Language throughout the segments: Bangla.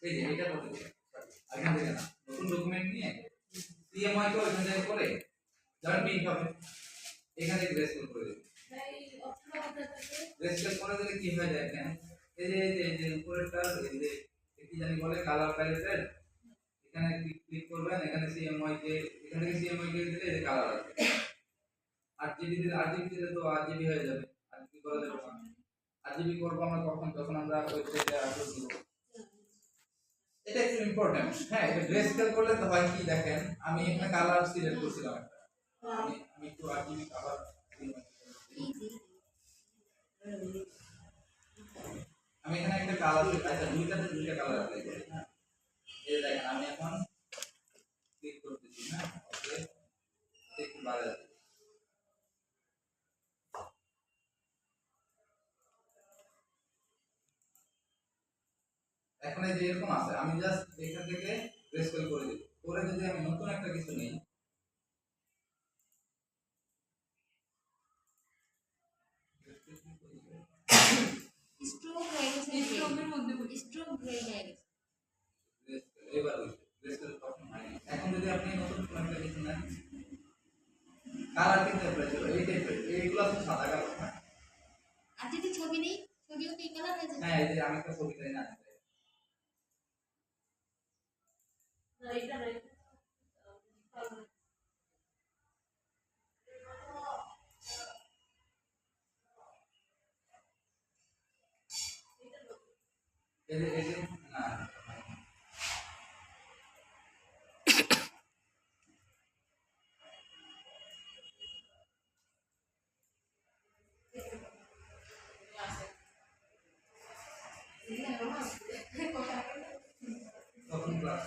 এই যে এটা করতে হবে এখান থেকে না নতুন ডকুমেন্ট নিয়ে সিএমআই তো এখান থেকে করে যখন প্রিন্ট হবে এখানে গ্রেসফুল করে দেবে গ্রেসফুল করে দিলে কি হয়ে যায় এখানে এই যে উপরেরটা এই যে কি জানি বলে কালার প্যালেটের এখানে ক্লিক করবেন এখানে সিএমআই কে এখান থেকে সিএমআই কে দিলে এই কালার আসবে আরজিবি দিলে তো আরজিবি হয়ে যাবে আরজিবি করা যাবে না আরজিবি করব আমরা কখন যখন আমরা ওয়েবসাইটে আপলোড দিব এটা একটু ইম্পর্টেন্ট হ্যাঁ এটা গ্রে স্কেল করলে তো হয় কি দেখেন আমি এখানে কালার সিলেক্ট করছিলাম একটা আমি একটু আরজিবি কালার আমি এখানে একটা কালার আচ্ছা দুইটা কালার অ্যাপ্লাই করি হ্যাঁ এই দেখেন আমি এখন ক্লিক করতেছি না ওকে একটু বাড়া এখন এই যে এরকম আছে আমি জাস্ট এখান থেকে গ্রেস্কেল করে দেব করে যদি আমি নতুন একটা কিছু নেই স্ট্রোক হয়ে গেছে স্ট্রোকের মধ্যে স্ট্রোক হয়ে গেছে এবার গ্রেস্কেল তখন হয় এখন যদি আপনি নতুন কোনো একটা কিছু নেন কালার কিন্তু অ্যাপ্লাই ছিল এই টাইপের এইগুলো তো সাদা কালো না আর যদি ছবি নেই ছবিও কি কালার হয়ে যাবে হ্যাঁ এই যে আমি একটা ছবি তাই না এটা নাই এই যে না প্রথম ক্লাস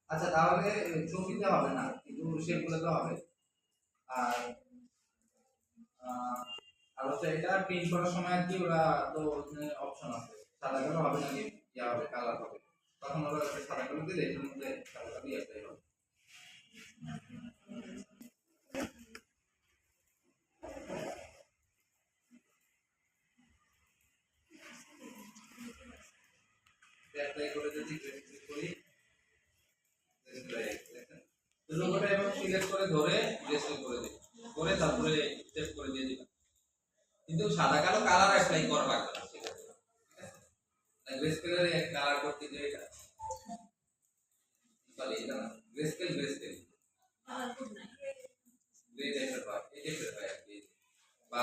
আচ্ছা তাহলে ছবিতে হবে না কিন্তু শেপগুলো তো হবে আর আর হচ্ছে এটা প্রিন্ট করার সময় কি ওরা তো অপশন আছে সাদা কালো হবে নাকি ইয়া হবে কালার হবে তখন ওরা সাদা কালো দিলে এর মধ্যে সাদা কালো অ্যাপ্লাই হবে অ্যাপ্লাই করে যদি ক্লিক করি তো লোগোটা এবং সিলেক্ট করে ধরে রেজিস্টার করে দিই করে তারপরে সেভ করে দিয়ে দিলাম কিন্তু সাদা কালো কালার অ্যাপ্লাই করা লাগবে না ঠিক আছে গ্রেস্কেলের এক কালার করতে যে এটা বলে এটা না গ্রেস্কেল কালার কোড নাই গ্রে টাইপের হয় এই টাইপের হয় আর কি বা